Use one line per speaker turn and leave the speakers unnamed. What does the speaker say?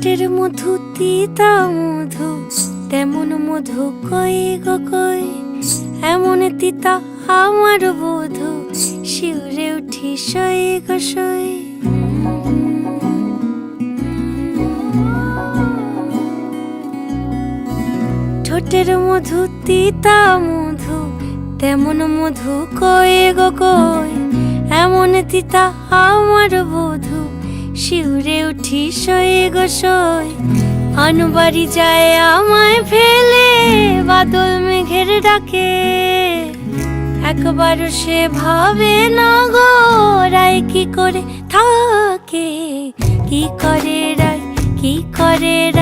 ঠোঁটের মধু তিতা মধু, তেমন মধু কই গো কই, এমন তিতা আমার বধু, শিউরে উঠি সই গো সই। ঠোঁটের মধু তিতা মধু, তেমন মধু কই গো কই, এমন তিতা আমার বধু, শিউরে উঠি সই গো সই। আনবাড়ি যায় আমায় ফেলে বাদল মেঘের ডাকে, একবারও সে ভাবে না গো রায় কি করে থাকে, কি করে রায়, কি করে রায়।